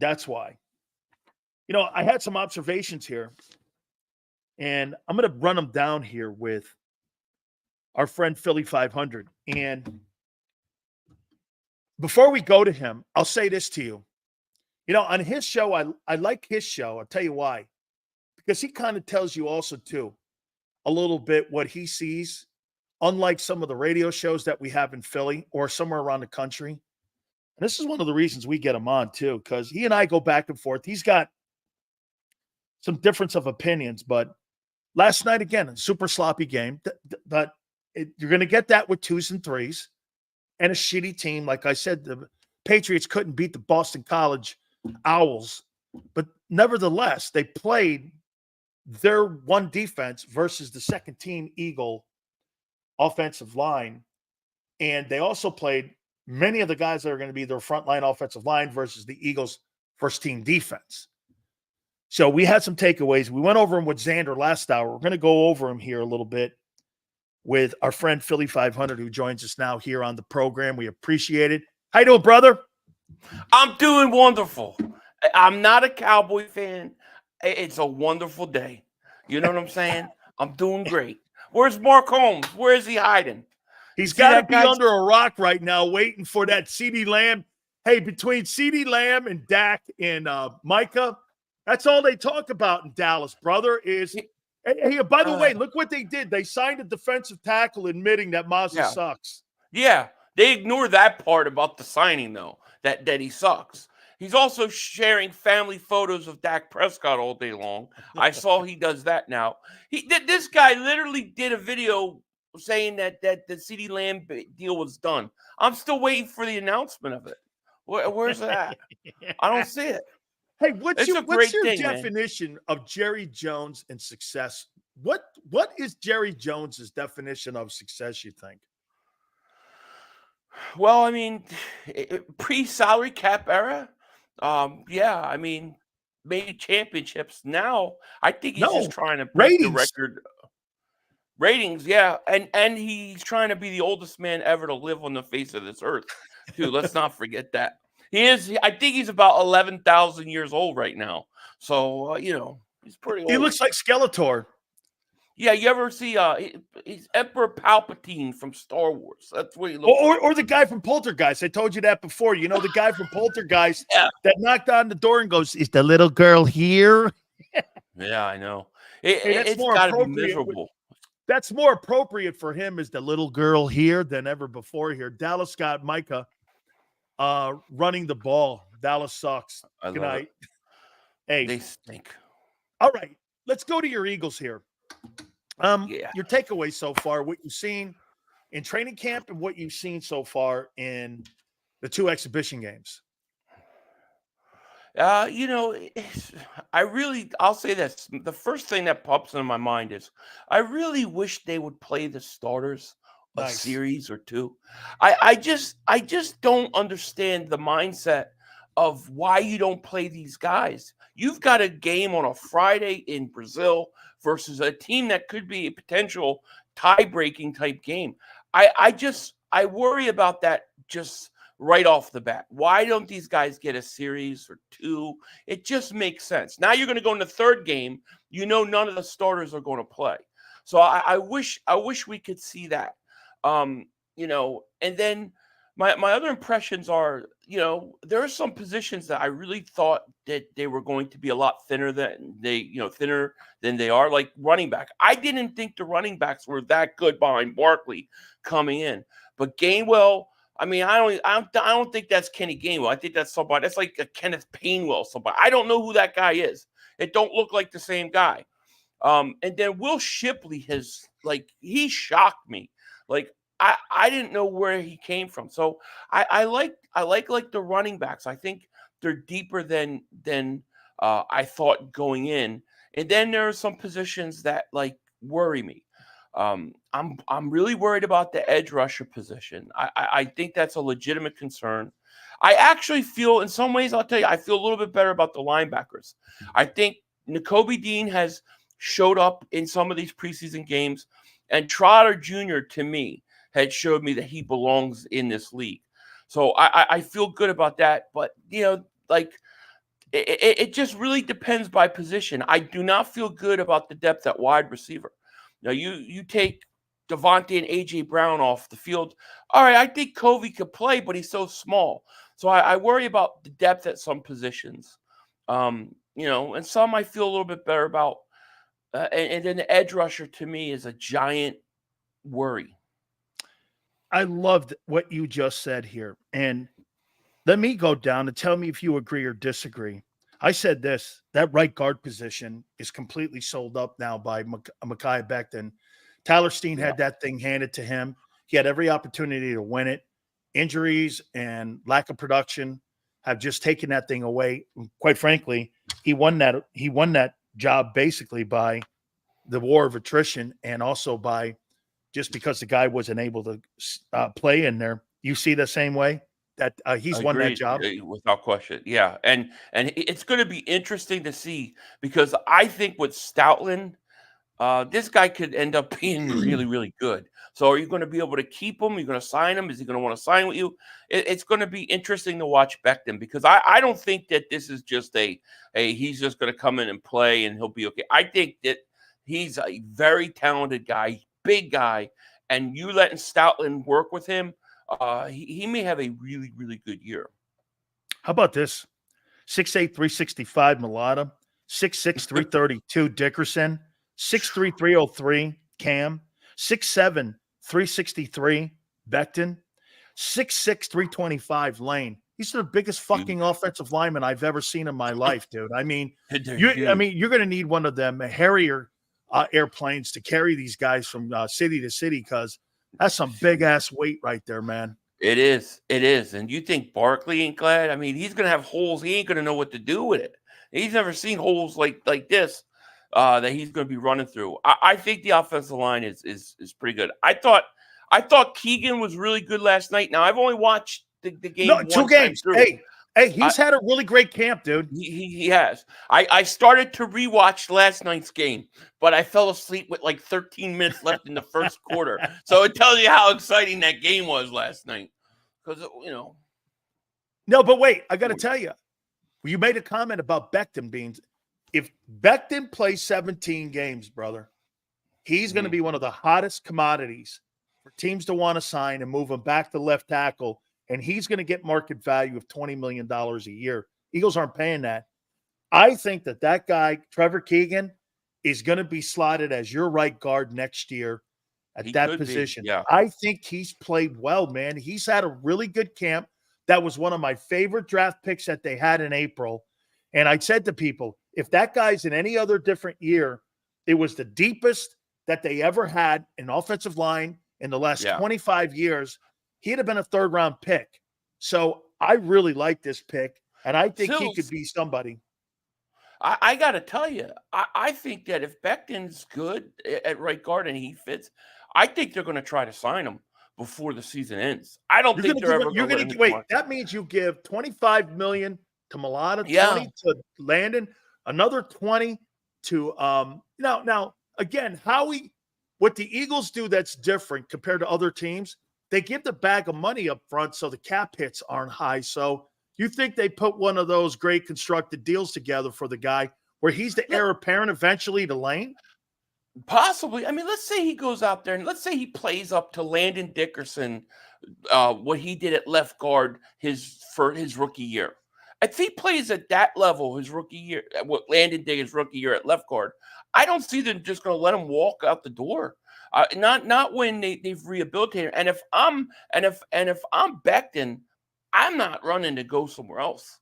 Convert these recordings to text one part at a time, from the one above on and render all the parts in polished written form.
That's why. You know, I had some observations here, and I'm going to run them down here with our friend Philly.500. And before we go to him, I'll say this to you. You know, on his show, I like his show. I'll tell you why. Because he kind of tells you also, too, a little bit what he sees, unlike some of the radio shows that we have in Philly or somewhere around the country. And this is one of the reasons we get him on, too, because he and I go back and forth. He's got some difference of opinions, but last night, again, a super sloppy game. But you're going to get that with 2s and 3s and a shitty team. Like I said, the Patriots couldn't beat the Boston College Owls, but nevertheless, they played their one defense versus the second team Eagle offensive line. And they also played many of the guys that are going to be their frontline offensive line versus the Eagles' first team defense. So we had some takeaways. We went over them with Xander last hour. We're going to go over them here a little bit with our friend Philly.500, who joins us now here on the program. We appreciate it. How you doing, brother? I'm doing wonderful. I'm not a Cowboy fan. It's a wonderful day. You know what I'm saying? I'm doing great. Where's Mark Holmes? Where is he hiding? He's got to be under a rock right now waiting for that CeeDee Lamb. Hey, between CeeDee Lamb and Dak and Micah, that's all they talk about in Dallas, brother, is hey, by the way, look what they did. They signed a defensive tackle admitting that Mazza sucks. Yeah, they ignore that part about the signing, though, that he sucks. He's also sharing family photos of Dak Prescott all day long. I saw he does that now. This guy literally did a video saying that the CeeDee Lamb deal was done. I'm still waiting for the announcement of it. Where's that? I don't see it. Hey, what's your definition of Jerry Jones and success? What is Jerry Jones's definition of success, you think? Well, I mean, pre-salary cap era, yeah, I mean, maybe championships. Now, I think he's just trying to break the record. Ratings, yeah, and he's trying to be the oldest man ever to live on the face of this earth, too. Let's not forget that. He is. I think he's about 11,000 years old right now. So you know, he's pretty old. He looks like Skeletor. Yeah, you ever see? He's Emperor Palpatine from Star Wars. That's what he looks like. Or the guy from Poltergeist. I told you that before. You know the guy from Poltergeist that knocked on the door and goes, "Is the little girl here?" Yeah, I know. It's got to be miserable. That's more appropriate for him as the little girl here than ever before here. Dallas got Micah running the ball. Dallas sucks. Good night. Hey, they stink. All right, let's go to your Eagles here. Your takeaways so far, what you've seen in training camp and what you've seen so far in the 2 exhibition games. You know, I'll say this. The first thing that pops into my mind is I really wish they would play the starters a series or 2. I just don't understand the mindset of why you don't play these guys. You've got a game on a Friday in Brazil versus a team that could be a potential tie-breaking type game. I worry about that just right off the bat. Why don't these guys get a series or 2? It just makes sense. Now you're going to go in the 3rd game. You know none of the starters are going to play. So I wish we could see that. You know, and then my other impressions are, you know, there are some positions that I really thought that they were going to be a lot thinner than they are, like running back. I didn't think the running backs were that good behind Barkley coming in, but Gainwell. I mean, I don't think that's Kenny Gainwell. I think that's somebody. That's like a Kenneth Painwell. Somebody. I don't know who that guy is. It don't look like the same guy. And then Will Shipley he shocked me. Like I didn't know where he came from. So I like the running backs. I think they're deeper than I thought going in. And then there are some positions that worry me. I'm really worried about the edge rusher position. I think that's a legitimate concern. I actually feel, in some ways, I'll tell you, I feel a little bit better about the linebackers. I think Nakobe Dean has showed up in some of these preseason games, and Trotter Jr., to me, had showed me that he belongs in this league. So I feel good about that. But, you know, it just really depends by position. I do not feel good about the depth at wide receiver. Now, you take Devontae and A.J. Brown off the field. All right, I think Covey could play, but he's so small. So I worry about the depth at some positions. And some I feel a little bit better about. And then the edge rusher to me is a giant worry. I loved what you just said here. And let me go down and tell me if you agree or disagree. I said this, that right guard position is completely sold up now by Mekhi Becton. Tyler Steen had that thing handed to him. He had every opportunity to win it. Injuries and lack of production have just taken that thing away. Quite frankly, he won that job basically by the war of attrition and also by just because the guy wasn't able to play in there. You see the same way that he's won that job without question. Yeah, and it's going to be interesting to see because I think with Stoutland, this guy could end up being really, really good. So are you going to be able to keep him? Are you going to sign him? Is he going to want to sign with you? It's going to be interesting to watch Becton because I don't think that this is just he's just going to come in and play and he'll be okay. I think that he's a very talented guy, big guy, and you letting Stoutland work with him, he may have a really, really good year. How about this? 6'8", 365 Mulata, 6'6", 332 Dickerson, 6'3", 303 Cam, 6'7", 363 Becton, 6'6", 325 Lane. These are the biggest fucking offensive linemen I've ever seen in my life, dude. I mean, you're going to need one of them Harrier airplanes to carry these guys from city to city because that's some big ass weight right there, man. It is. And you think Barkley ain't glad? I mean, he's gonna have holes. He ain't gonna know what to do with it. He's never seen holes like this that he's gonna be running through. I think the offensive line is pretty good. I thought Keegan was really good last night. Now I've only watched the game. No, two games. Hey, he's had a really great camp, dude. He has. I started to rewatch last night's game, but I fell asleep with like 13 minutes left in the first quarter. So it tells you how exciting that game was last night. Because, No, but wait, I got to tell you. You made a comment about Becton being – if Becton plays 17 games, brother, he's going to be one of the hottest commodities for teams to want to sign and move him back to left tackle. And he's going to get market value of $20 million a year. Eagles aren't paying that. I think that guy, Trevor Keegan, is going to be slotted as your right guard next year at that position. Yeah. I think he's played well, man. He's had a really good camp. That was one of my favorite draft picks that they had in April. And I said to people, if that guy's in any other different year, it was the deepest that they ever had in offensive line in the last 25 years. He'd have been a third-round pick. So I really like this pick, and I think he could be somebody. I got to tell you, I think that if Becton's good at right guard and he fits, I think they're going to try to sign him before the season ends. I don't think they're ever going to wait. That means you give $25 million to Mulata, 20 to Landon, another 20 to now again, what the Eagles do that's different compared to other teams. They give the bag of money up front so the cap hits aren't high. So you think they put one of those great constructed deals together for the guy where he's the heir apparent eventually to Lane? Possibly. I mean, let's say he goes out there and let's say he plays up to Landon Dickerson, what he did at left guard for his rookie year. If he plays at that level his rookie year, what Landon did his rookie year at left guard, I don't see them just going to let him walk out the door. Not when they've rehabilitated. And if I'm Becton, I'm not running to go somewhere else.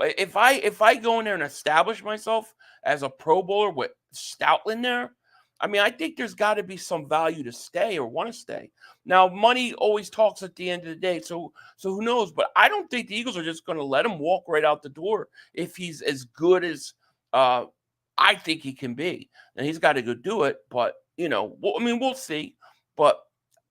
If I go in there and establish myself as a Pro Bowler with Stoutland there, I mean, I think there's got to be some value to stay or want to stay. Now, money always talks at the end of the day, so who knows? But I don't think the Eagles are just going to let him walk right out the door if he's as good as I think he can be. And he's got to go do it, but we'll see. But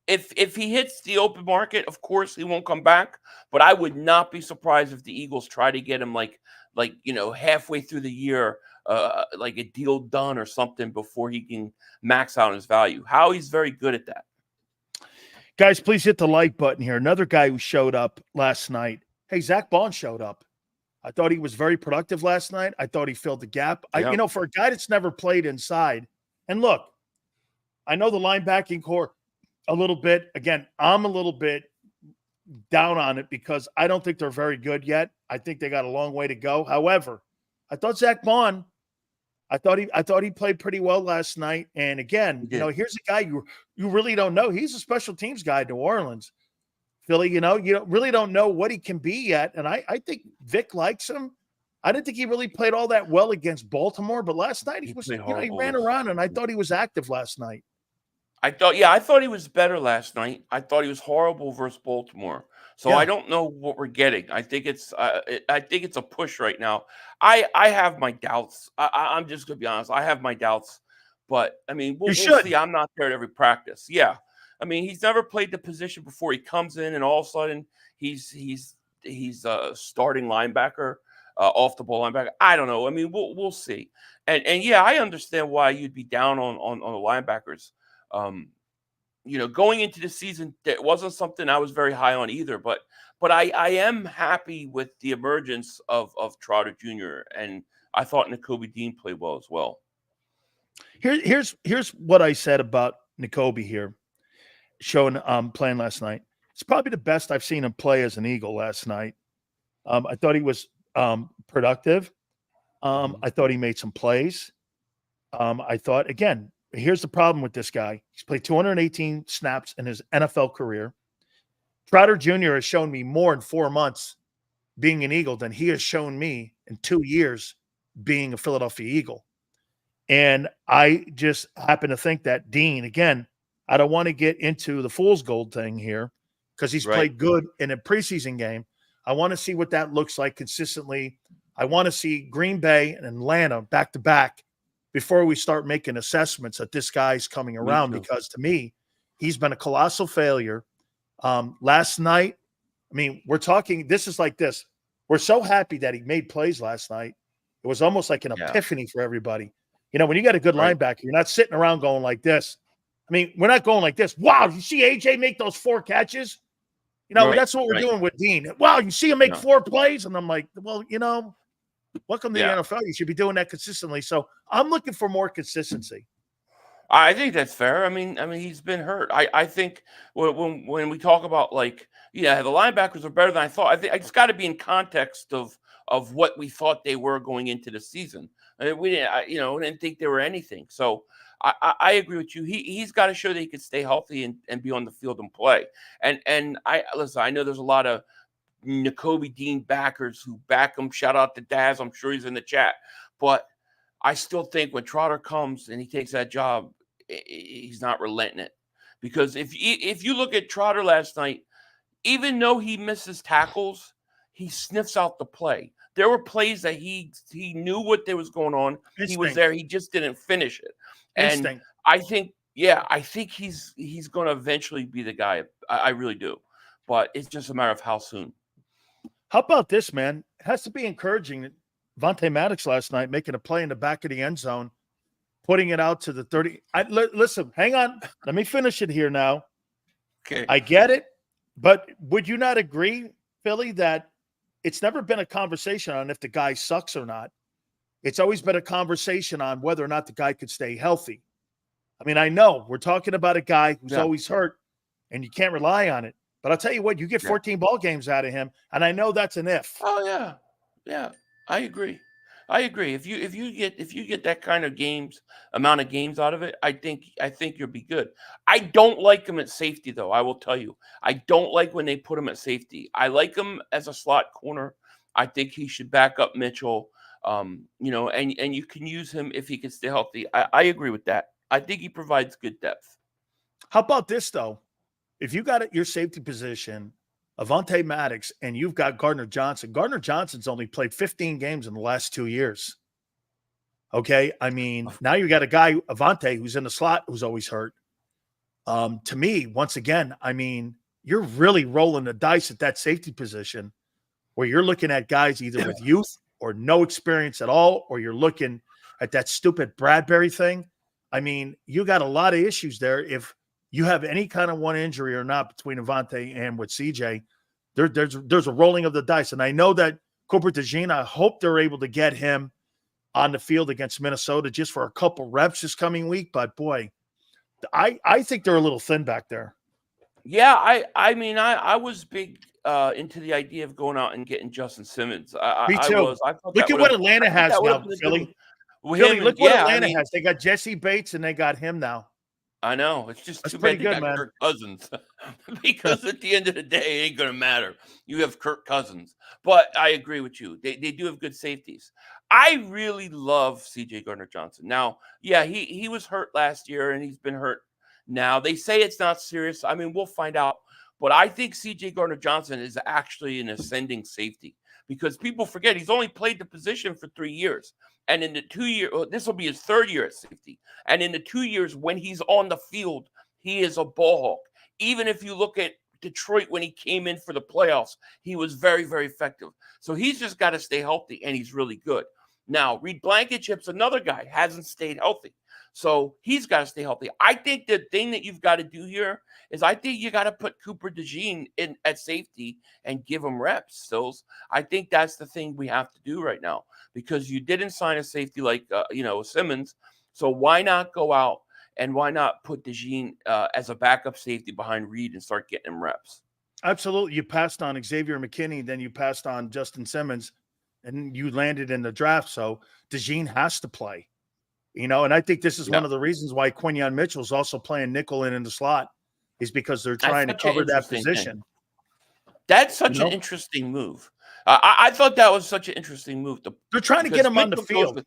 if he hits the open market, of course he won't come back. But I would not be surprised if the Eagles try to get him like halfway through the year, like a deal done or something before he can max out his value. Howie's very good at that. Guys, please hit the like button here. Another guy who showed up last night. Hey, Zach Bond showed up. I thought he was very productive last night. I thought he filled the gap. Yeah. For a guy that's never played inside, and look, I know the linebacking core a little bit. Again, I'm a little bit down on it because I don't think they're very good yet. I think they got a long way to go. However, I thought Zach Bond, I thought he played pretty well last night. And again, here's a guy you really don't know. He's a special teams guy in New Orleans. Philly, you really don't know what he can be yet. And I think Vic likes him. I didn't think he really played all that well against Baltimore, but last night he ran around, and I thought he was active last night. I thought he was better last night. I thought he was horrible versus Baltimore. So I don't know what we're getting. I think it's a push right now. I have my doubts. I'm just gonna be honest. I have my doubts, but I mean, we'll see. I'm not there at every practice. Yeah, I mean, he's never played the position before. He comes in and all of a sudden he's a starting linebacker, off the ball linebacker. I don't know. I mean, we'll see. And yeah, I understand why you'd be down on the linebackers. Going into the season, that wasn't something I was very high on either. But I am happy with the emergence of Trotter Jr. and I thought Nakobe Dean played well as well. Here's what I said about Nakobe here, showing playing last night. It's probably the best I've seen him play as an Eagle last night. I thought he was productive. I thought he made some plays. I thought, again, here's the problem with this guy. He's played 218 snaps in his NFL career. Trotter Jr. has shown me more in 4 months being an Eagle than he has shown me in 2 years being a Philadelphia Eagle. And I just happen to think that Dean, again, I don't want to get into the fool's gold thing here because he's played good in a preseason game. I want to see what that looks like consistently. I want to see Green Bay and Atlanta back-to-back before we start making assessments that this guy's coming around, because to me, he's been a colossal failure. Last night, I mean, we're talking, this is like this. We're so happy that he made plays last night. It was almost like an epiphany for everybody. When you got a good linebacker, you're not sitting around going like this. I mean, we're not going like this. Wow, you see AJ make those 4 catches? That's what we're doing with Dean. Wow, you see him make 4 plays? And I'm like, well, welcome to the NFL. You should be doing that consistently. So I'm looking for more consistency. I think that's fair. I mean, he's been hurt. I think when we talk about the linebackers are better than I thought. I think it's got to be in context of what we thought they were going into the season. We didn't think they were anything. So I agree with you. He's got to show that he can stay healthy and be on the field and play. And I know there's a lot of Nakobe Dean backers who back him. Shout out to Daz. I'm sure he's in the chat. But I still think when Trotter comes and he takes that job, he's not relenting it. Because if you look at Trotter last night, even though he misses tackles, he sniffs out the play. There were plays that he knew what there was going on. Instinct. He was there. He just didn't finish it. And instinct. I think he's going to eventually be the guy. I really do. But it's just a matter of how soon. How about this, man? It has to be encouraging. Vontae Maddox last night making a play in the back of the end zone, putting it out to the 30. Listen, hang on. Let me finish it here now. Okay. I get it. But would you not agree, Philly, that it's never been a conversation on if the guy sucks or not? It's always been a conversation on whether or not the guy could stay healthy. I mean, I know we're talking about a guy who's always hurt and you can't rely on it. But I'll tell you what, you get 14 ball games out of him, and I know that's an if. Oh, yeah. Yeah, I agree. If you get that kind of amount of games out of it, I think you'll be good. I don't like him at safety, though. I will tell you, I don't like when they put him at safety. I like him as a slot corner. I think he should back up Mitchell. And you can use him if he can stay healthy. I agree with that. I think he provides good depth. How about this, though? If you got at your safety position, Avonte Maddox, and you've got Gardner Johnson. Gardner Johnson's only played 15 games in the last 2 years. Okay? I mean, now you got a guy, Avonte, who's in the slot, who's always hurt. To me, once again, I mean, you're really rolling the dice at that safety position where you're looking at guys either with youth or no experience at all, or you're looking at that stupid Bradbury thing. I mean, you got a lot of issues there. If you have any kind of one injury or not between Avonte and with CJ, there's a rolling of the dice. And I know that Cooper DeJean. I hope they're able to get him on the field against Minnesota just for a couple reps this coming week. But boy, I think they're a little thin back there. Yeah, I mean, I was big into the idea of going out and getting Justin Simmons. Me I too. was. I thought Look that at would what have. I Atlanta think has that would have now, been a good Philly. with Philly, him. look And what yeah, I Atlanta mean, has. They got Jesse Bates and they got him now. I know. It's just That's too pretty bad they good, got man. Kirk Cousins because at the end of the day, it ain't going to matter. You have Kirk Cousins. But I agree with you. They do have good safeties. I really love C.J. Gardner-Johnson. Now, yeah, he was hurt last year and he's been hurt now. They say it's not serious. I mean, we'll find out. But I think C.J. Gardner-Johnson is actually an ascending safety because people forget he's only played the position for 3 years. And in the 2 year, this will be his 3rd year at safety. And in the 2 years when he's on the field, he is a ball hawk. Even if you look at Detroit when he came in for the playoffs, he was very, very effective. So he's just got to stay healthy, and he's really good. Now, Reed Blankenship's another guy, hasn't stayed healthy. So he's got to stay healthy. I think the thing that you've got to do here is I think you got to put Cooper DeJean in at safety and give him reps, Stills. I think that's the thing we have to do right now because you didn't sign a safety like, Simmons. So why not go out and why not put DeJean as a backup safety behind Reed and start getting him reps? Absolutely. You passed on Xavier McKinney, then you passed on Justin Simmons, and you landed in the draft. So DeJean has to play, and I think this is one of the reasons why Quinyon Mitchell's also playing nickel in the slot is because they're trying to cover that position. That's such an interesting move. I thought that was such an interesting move. They're trying to get him on the field.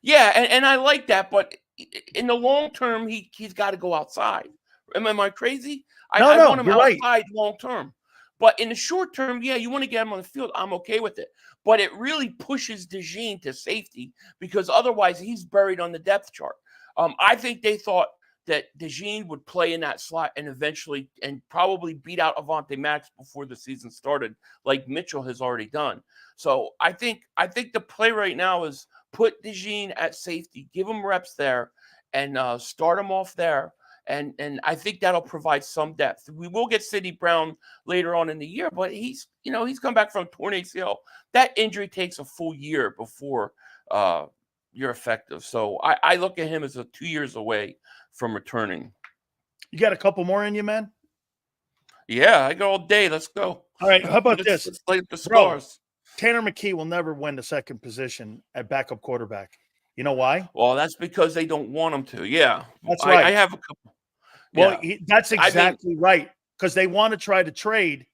Yeah, and I like that, but in the long term, he's got to go outside. Am I crazy? I want him outside long term. But in the short term, yeah, you want to get him on the field. I'm okay with it. But it really pushes DeJean to safety because otherwise he's buried on the depth chart. I think they thought that DeJean would play in that slot and eventually and probably beat out Avonte Maddox before the season started, like Mitchell has already done. So I think the play right now is put DeJean at safety, give him reps there, and start him off there. And I think that'll provide some depth. We will get Sidney Brown later on in the year, but he's come back from torn ACL. That injury takes a full year before you're effective. So I look at him as 2 years away from returning. You got a couple more in you, man? Yeah, I got all day. Let's go. All right, how about this? Let's light up the scars. Tanner McKee will never win the second position at backup quarterback. You know why? Well, that's because they don't want him to. Yeah, that's right. I have a couple. Well, that's exactly right because they want to try to trade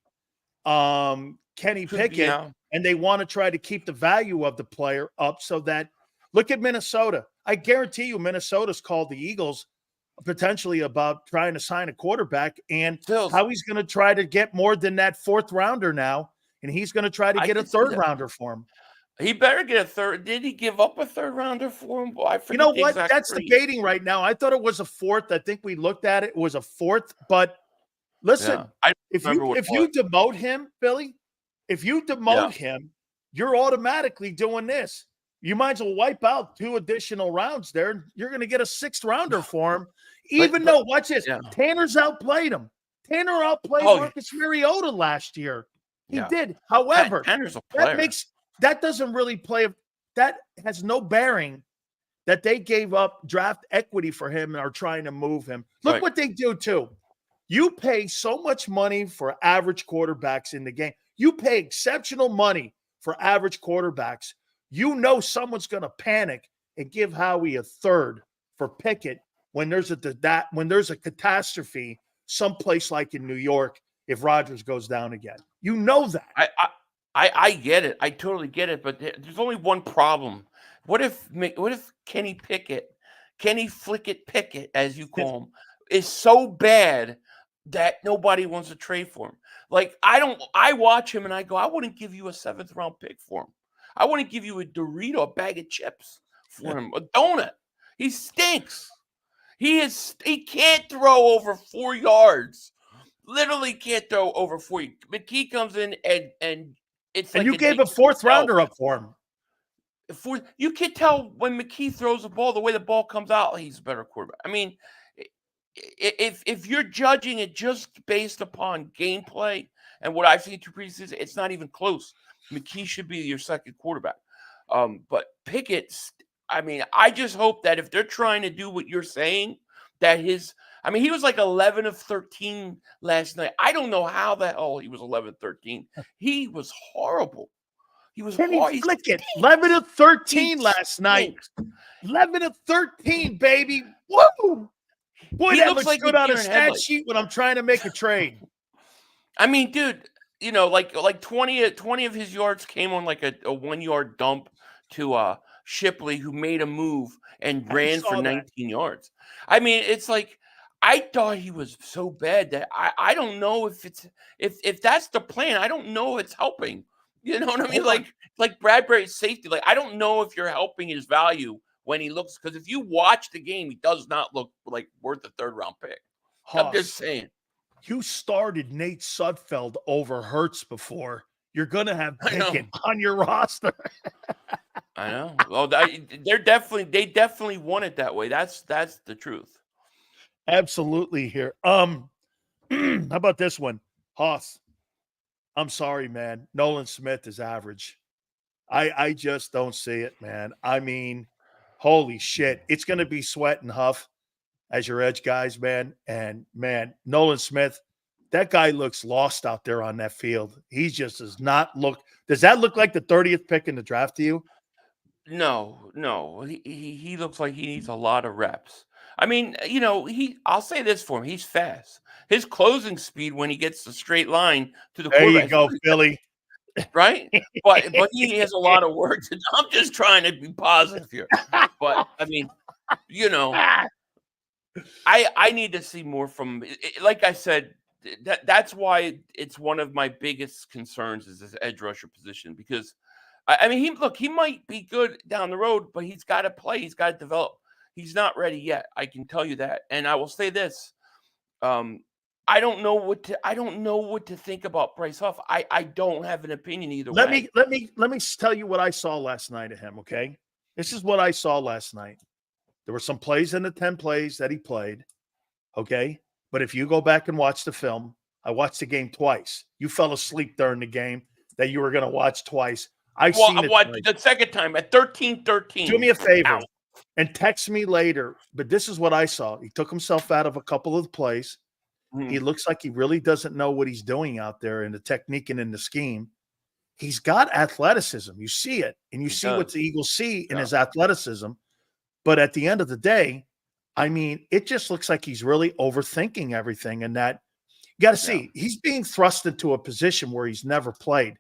Kenny Pickett, and they want to try to keep the value of the player up so that look at Minnesota. I guarantee you Minnesota's called the Eagles potentially about trying to sign a quarterback and how he's going to try to get more than that 4th rounder now, and he's going to try to get a 3rd rounder for him. He better get a 3rd. Did he give up a 3rd rounder for him? Well, I forget. You know what? That's debating right now. I thought it was a 4th. I think we looked at it. It was a 4th. But listen, if you demote him, Billy, if you demote him, you're automatically doing this. You might as well wipe out 2 additional rounds there. You're going to get a 6th rounder for him, even though, watch this, Tanner's outplayed him. Tanner outplayed Marcus Mariota last year. He did. However, Tanner's a player. That doesn't really play. That has no bearing that they gave up draft equity for him and are trying to move him. Look what they do, too. You pay so much money for average quarterbacks in the game. You pay exceptional money for average quarterbacks. You know someone's going to panic and give Howie a 3rd for Pickett when there's a catastrophe someplace like in New York if Rodgers goes down again. You know that. I get it. I totally get it. But there's only one problem. What if Kenny Pickett, as you call him, is so bad that nobody wants to trade for him? Like, I watch him and I go, I wouldn't give you a 7th round pick for him. I wouldn't give you a Dorito, a bag of chips for him, a donut. He stinks. He can't throw over 4 yards. Literally can't throw over 4. McKee comes in and it's like you gave a 4th rounder up for him. You can tell when McKee throws the ball, the way the ball comes out, he's a better quarterback. I mean, if you're judging it just based upon gameplay and what I've seen through preseason, it's not even close. McKee should be your second quarterback. But Pickett's, I mean, I just hope that if they're trying to do what you're saying, that I mean, he was like 11 of 13 last night. I don't know how the hell he was 11 of 13. He was horrible. He was Can he horrible. flick it? 11 of 13 He last night. stinks. 11 of 13, baby. Woo! Boy, He that looks looks like good a on a deer in stat headlights. sheet when I'm trying to make a trade. I mean, dude, you know, like 20 of his yards came on like a 1-yard dump to Shipley, who made a move and I ran for saw that. 19 yards. I mean, it's like I thought he was so bad that I don't know if that's the plan. I don't know if it's helping. You know what I mean? Hold on. Like Bradbury's safety. Like I don't know if you're helping his value when he looks, because if you watch the game, he does not look like worth a 3rd-round pick. I'm just saying. You started Nate Sudfeld over Hurts before. You're gonna have I know. Pickett on your roster. I know. Well, they definitely want it that way. That's the truth. Absolutely here. How about this one? Haas. I'm sorry, man. Nolan Smith is average. I just don't see it, man. I mean, holy shit. It's gonna be Sweat and Huff as your edge guys, man. And man, Nolan Smith, that guy looks lost out there on that field. He just does not look. Does that look like the 30th pick in the draft to you? No. He looks like he needs a lot of reps. I mean, you know, I'll say this for him. He's fast. His closing speed when he gets the straight line to the There quarterback. you go, Philly. Right? But he has a lot of work to do. I'm just trying to be positive here. But I mean, you know, I need to see more from like I said, that's why it's one of my biggest concerns is this edge rusher position, because I mean, he might be good down the road, but he's got to play. He's got to develop. He's not ready yet. I can tell you that. And I will say this: I don't know what to think about Bryce Huff. I don't have an opinion either way. Let me tell you what I saw last night of him. Okay, this is what I saw last night. There were some plays in the 10 plays that he played. Okay, but if you go back and watch the film, I watched the game twice. You fell asleep during the game that you were going to watch twice. I watched the second time at 13-13. Do me a favor and text me later. But this is what I saw. He took himself out of a couple of the plays. He looks like he really doesn't know what he's doing out there in the technique and in the scheme. He's got athleticism. You see it, and you see what the Eagles see in his athleticism. But at the end of the day, I mean, it just looks like he's really overthinking everything. And that you got to see, he's being thrust into a position where he's never played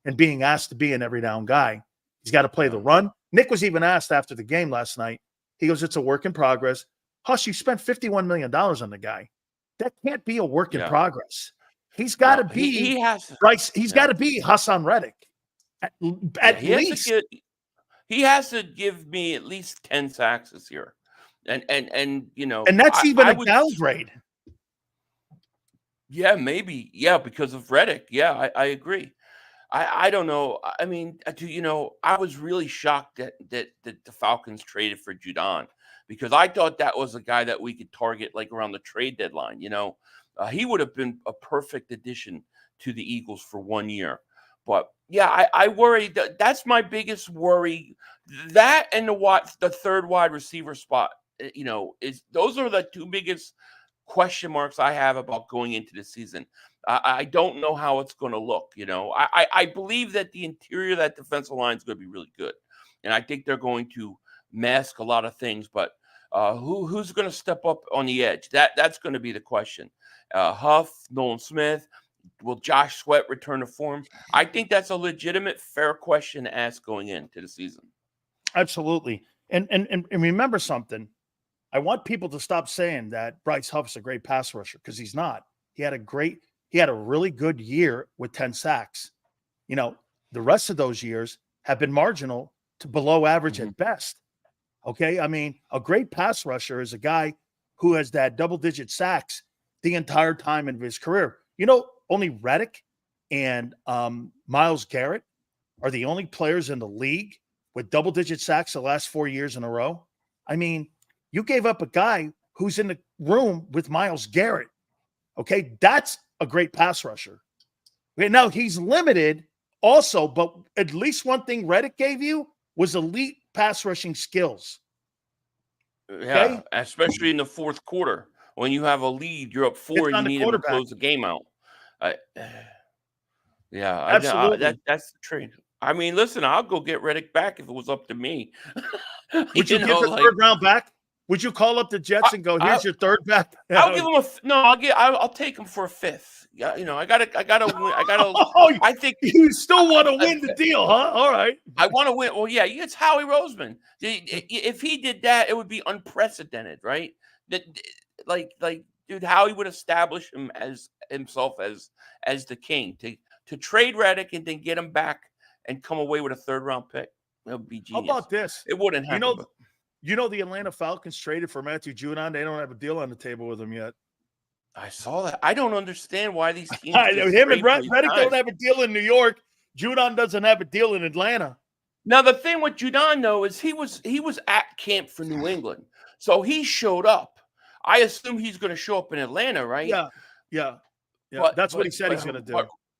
and being asked to be an every down guy. He's got to play the run. Nick was even asked after the game last night. He goes, it's a work in progress. Huss, you spent $51 million on the guy. That can't be a work in progress. He's got to be Bryce. He's got to be Hassan Reddick at least. He has to give me at least 10 sacks this year. And you know, and that's even a downgrade. Yeah, maybe. Yeah, because of Reddick. Yeah, I agree. I don't know. I mean, you know, I was really shocked that the Falcons traded for Judon, because I thought that was a guy that we could target like around the trade deadline. You know, he would have been a perfect addition to the Eagles for 1 year. But yeah, I worry that's my biggest worry. That and the third wide receiver spot, you know, those are the two biggest question marks I have about going into the season. I don't know how it's going to look. You know, I believe that the interior of that defensive line is going to be really good, and I think they're going to mask a lot of things. But who's going to step up on the edge? That's going to be the question. Huff, Nolan Smith. Will Josh Sweat return to form? I think that's a legitimate, fair question to ask going into the season. Absolutely. And remember something. I want people to stop saying that Bryce Huff's a great pass rusher, because he's not. He had a really good year with 10 sacks. You know, the rest of those years have been marginal to below average at best. Okay. I mean, a great pass rusher is a guy who has that double-digit sacks the entire time of his career. You know, only Reddick and Myles Garrett are the only players in the league with double-digit sacks the last 4 years in a row. I mean, you gave up a guy who's in the room with Myles Garrett. Okay, that's a great pass rusher. Okay, now he's limited Also, but at least one thing Reddick gave you was elite pass rushing skills. Yeah, Okay? especially in the fourth quarter when you have a lead, you're up 4, It's and on you the need him to quarterback. close the game out. I, yeah, Absolutely. that's the trade. I mean, listen, I'll go get Reddick back if it was up to me. Would you You give know, the like third round back? Would you call up the Jets and go, I, here's your third back? I'll give him a no. I'll take him for a fifth. Yeah, you know, I gotta win. Oh, I think you still want to I, win the deal, huh? All right. I want to win. Well, yeah, it's Howie Roseman. If he did that, it would be unprecedented, right? That, like, dude, Howie would establish him as himself as the king to trade Reddick and then get him back and come away with a third round pick. That would be How genius. about this? It wouldn't happen. You know the Atlanta Falcons traded for Matthew Judon. They don't have a deal on the table with him yet. I saw that. I don't understand why these teams. Him and trade for these Reddick guys. don't have a deal in New York. Judon doesn't have a deal in Atlanta. Now the thing with Judon though is he was at camp for New England, so he showed up. I assume he's going to show up in Atlanta, right? Yeah. But That's what he said he's going to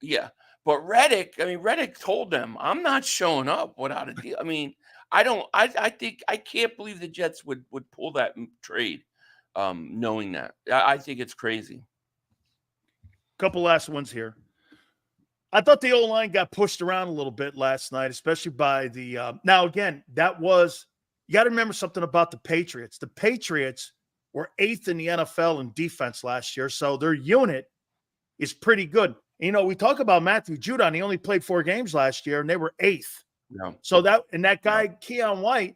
do. But Reddick, I mean, Reddick told them, "I'm not showing up without a deal." I mean, I think I can't believe the Jets would pull that trade, knowing that. I think it's crazy. Couple last ones here. I thought the O-line got pushed around a little bit last night, especially by the now again, that was you got to remember something about the Patriots. The Patriots were 8th in the NFL in defense last year, so their unit is pretty good. You know, we talk about Matthew Judon. He only played 4 games last year, and they were 8th. Yeah. So that guy, Keon White,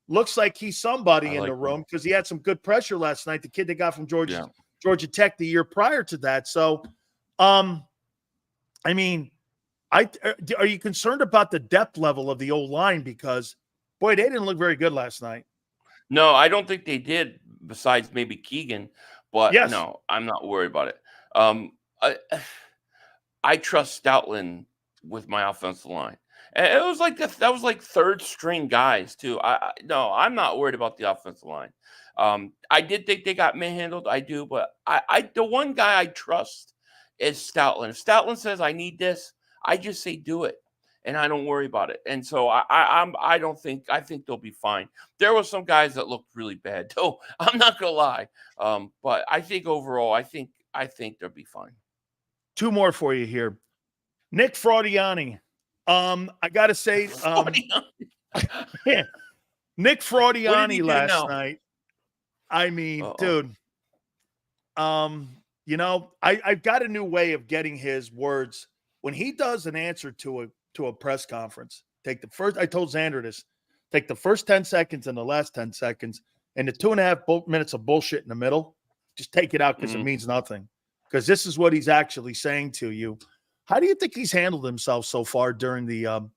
looks like he's somebody in the room because he had some good pressure last night. The kid they got from Georgia Tech the year prior to that. So, I mean, are you concerned about the depth level of the O-line? Because, boy, they didn't look very good last night. No, I don't think they did, besides maybe Keegan. But Yes. no, I'm not worried about it. I trust Stoutland with my offensive line. And it was like that was like third string guys too. No, I'm not worried about the offensive line. I did think they got manhandled. I do, but the one guy I trust is Stoutland. If Stoutland says I need this, I just say do it, and I don't worry about it. And so I think they'll be fine. There were some guys that looked really bad, though. I'm not gonna lie. But I think overall, I think they'll be fine. 2 more for you here. Nick Fraudiani. I got to say, Nick Fraudiani last night. I mean, dude, you know, I've got a new way of getting his words. When he does an answer to a press conference, I told Xander this, take the first 10 seconds and the last 10 seconds and the 2.5 minutes of bullshit in the middle, just take it out because it means nothing. Because this is what he's actually saying to you. How do you think he's handled himself so far during the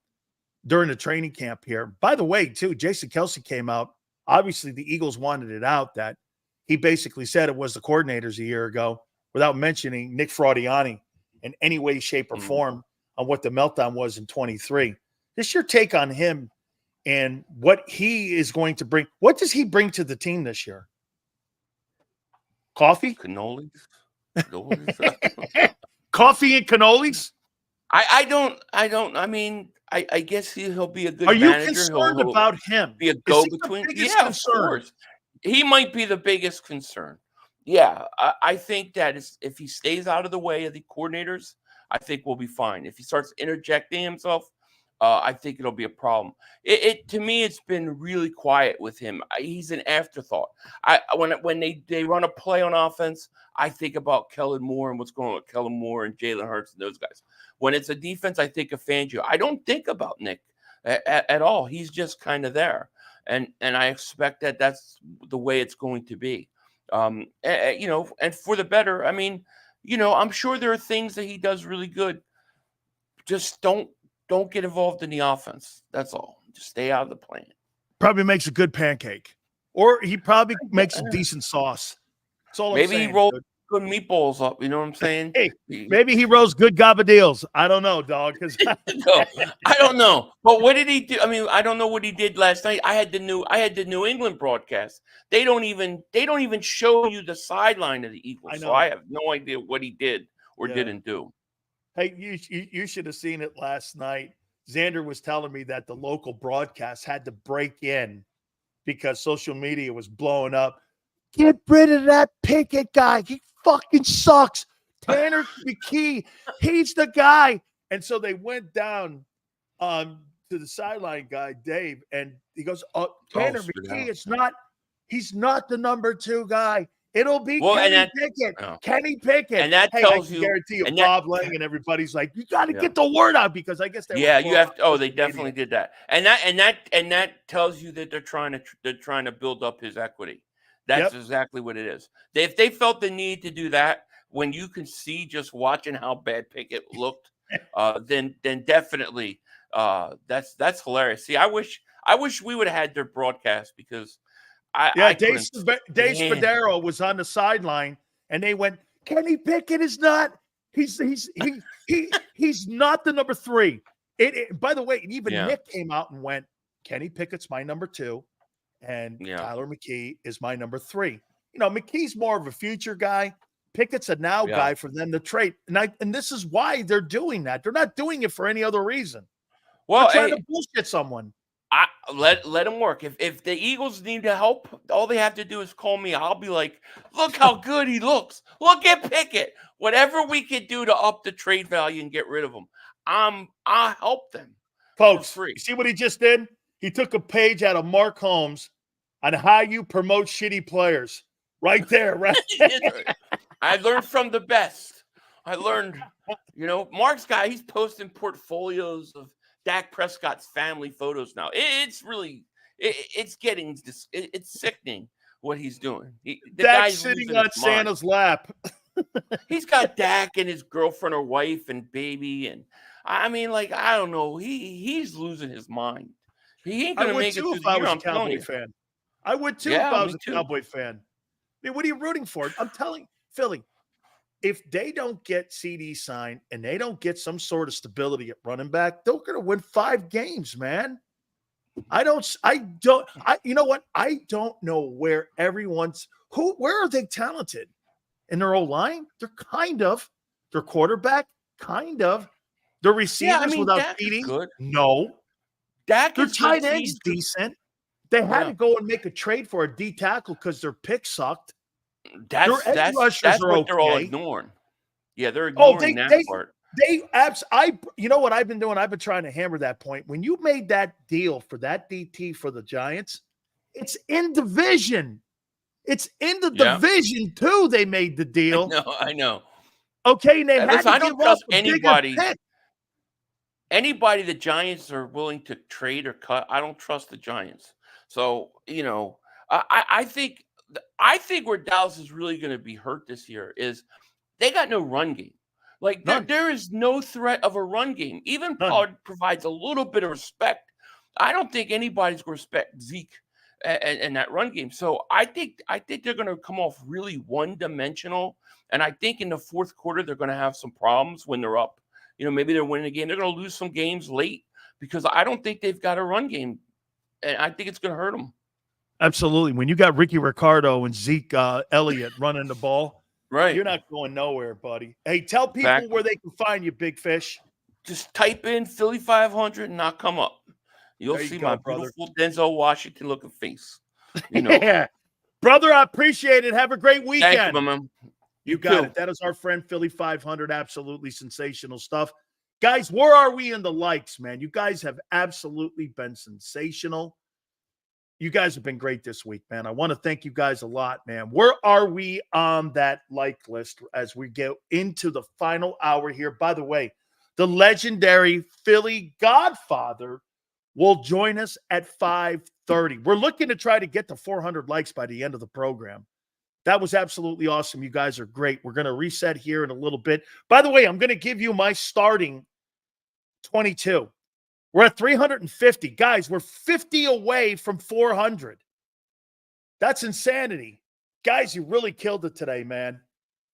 training camp here? By the way, too, Jason Kelce came out. Obviously, the Eagles wanted it out that he basically said it was the coordinators a year ago without mentioning Nick Fraudiani in any way, shape, or form on what the meltdown was in 23. Just your take on him and what he is going to bring. What does he bring to the team this year? Coffee? Cannolis? Coffee and cannolis? I mean, I guess he'll be a good manager. Are you concerned about him? Be a go-between? Yeah, of course. He might be the biggest concern. Yeah, I think that if he stays out of the way of the coordinators, I think we'll be fine. If he starts interjecting himself, I think it'll be a problem. To me, it's been really quiet with him. He's an afterthought. When they run a play on offense, I think about Kellen Moore and what's going on with Kellen Moore and Jalen Hurts and those guys. When it's a defense, I think of Fangio. I don't think about Nick at all. He's just kind of there, and I expect that that's the way it's going to be. You know, and for the better. I mean, you know, I'm sure there are things that he does really good. Just don't get involved in the offense. That's all. Just stay out of the plan. Probably makes a good pancake, or he probably makes a decent sauce. That's all. Maybe he rolls good meatballs up. You know what I'm saying? Hey, maybe he rolls good gabardines. I don't know, dog. Because I don't know. But what did he do? I mean, I don't know what he did last night. I had the New England broadcast. They don't even show you the sideline of the Eagles. So I have no idea what he did or didn't do. Hey, you should have seen it last night. Xander was telling me that the local broadcast had to break in because social media was blowing up. Get rid of that Pickett guy. He fucking sucks. Tanner McKee, he's the guy. And so they went down to the sideline guy, Dave, and he goes, Tanner McKee, he's not the number 2 guy. It'll be Kenny Pickett. Kenny Pickett. And that hey, tells I can you, guarantee you, Bob Lang and everybody's like, you got to get the word out because I guess they you have to. Oh, they definitely did that. And that tells you that they're trying to build up his equity. That's exactly what it is. If they felt the need to do that, when you can see just watching how bad Pickett looked, then definitely that's hilarious. See, I wish we would have had their broadcast because Dave Spadaro was on the sideline and they went, Kenny Pickett is not. He's not the number 3. By the way, even Nick came out and went, Kenny Pickett's my number 2, and Tyler McKee is my number 3. You know, McKee's more of a future guy. Pickett's a now guy for them to trade. And this is why they're doing that. They're not doing it for any other reason. Well, they're trying to bullshit someone. Let them work. If the Eagles need to help, all they have to do is call me. I'll be like, look how good he looks. Look at Pickett. Whatever we could do to up the trade value and get rid of him, I'll help them. Folks, you see what he just did? He took a page out of Mark Holmes on how you promote shitty players. Right there, right? I learned from the best. I learned, Mark's guy, he's posting portfolios of Dak Prescott's family photos now. It's really, it's sickening what he's doing. The guy's sitting on Santa's lap. He's got Dak and his girlfriend or wife and baby. And I mean, like, I don't know. He's losing his mind. He ain't going to make it through the year. I'm telling you. Fan. I would too if I was a Cowboy fan. I mean, what are you rooting for? I'm telling Philly, if they don't get CD signed and they don't get some sort of stability at running back, they're going to win 5 games, man. You know what? I don't know where where are they talented? In their O-line? They're kind of. Their quarterback? Kind of. Their receivers without feeding? Good. No. Their tight end's decent. They had to go and make a trade for a D tackle because their pick sucked. That's what they're all ignoring. Yeah, they're ignoring that part. You know what I've been doing? I've been trying to hammer that point. When you made that deal for that DT for the Giants, it's in division. It's in the division too. They made the deal. I know. Okay, and I don't trust anybody. Anybody the Giants are willing to trade or cut, I don't trust the Giants. So I think where Dallas is really going to be hurt this year is they got no run game. Like there is no threat of a run game. Even Pollard provides a little bit of respect. I don't think anybody's going to respect Zeke and that run game. So I think they're going to come off really one-dimensional. And I think in the fourth quarter they're going to have some problems when they're up. Maybe they're winning a game. They're going to lose some games late because I don't think they've got a run game. And I think it's going to hurt them. Absolutely. When you got Ricky Ricardo and Zeke Elliott running the ball, right, you're not going nowhere, buddy. Hey, tell people where they can find you, Big Fish. Just type in Philly.500 and I'll come up. You'll see my beautiful Denzel Washington looking face. Yeah. Brother, I appreciate it. Have a great weekend. Thank you, man. You got it. That is our friend Philly.500. Absolutely sensational stuff. Guys, where are we in the likes, man? You guys have absolutely been sensational. You guys have been great this week, man. I want to thank you guys a lot, man. Where are we on that like list as we get into the final hour here? By the way, the legendary Philly Godfather will join us at 5:30. We're looking to try to get to 400 likes by the end of the program. That was absolutely awesome. You guys are great. We're going to reset here in a little bit. By the way, I'm going to give you my starting 22. We're at 350. Guys, we're 50 away from 400. That's insanity. Guys, you really killed it today, man.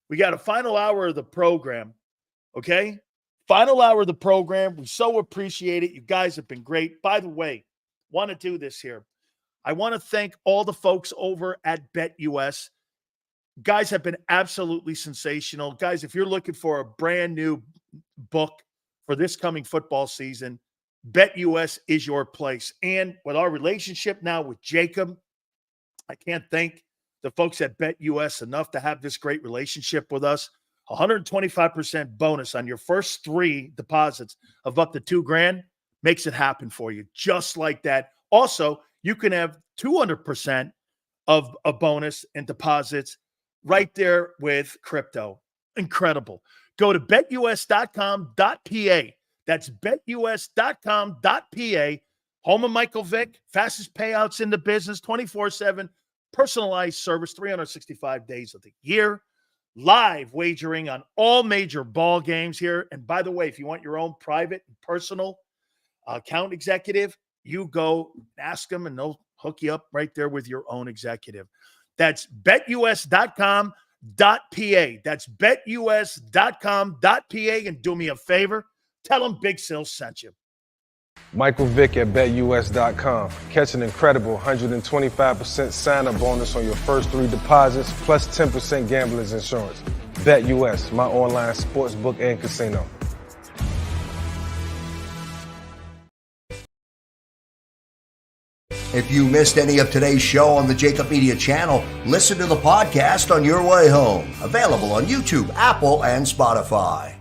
We got a final hour of the program, okay? Final hour of the program. We so appreciate it. You guys have been great. By the way, want to do this here. I want to thank all the folks over at BetUS. Guys have been absolutely sensational. Guys, if you're looking for a brand new book for this coming football season, BetUS is your place. And with our relationship now with JAKIB, I can't thank the folks at BetUS enough to have this great relationship with us. 125% bonus on your first 3 deposits of up to $2,000 makes it happen for you, just like that. Also, you can have 200% of a bonus in deposits right there with crypto. Incredible. Go to betus.com.pa. That's betus.com.pa. Home of Michael Vick, fastest payouts in the business, 24/7, personalized service, 365 days of the year. Live wagering on all major ball games here. And by the way, if you want your own private and personal account executive, you go ask them and they'll hook you up right there with your own executive. That's betus.com.pa. That's betus.com.pa. And do me a favor, tell them Big Sil sent you. Michael Vick at betus.com. Catch an incredible 125% sign-up bonus on your first 3 deposits, plus 10% gambler's insurance. BetUS, my online sportsbook and casino. If you missed any of today's show on the JAKIB Media channel, listen to the podcast on your way home. Available on YouTube, Apple, and Spotify.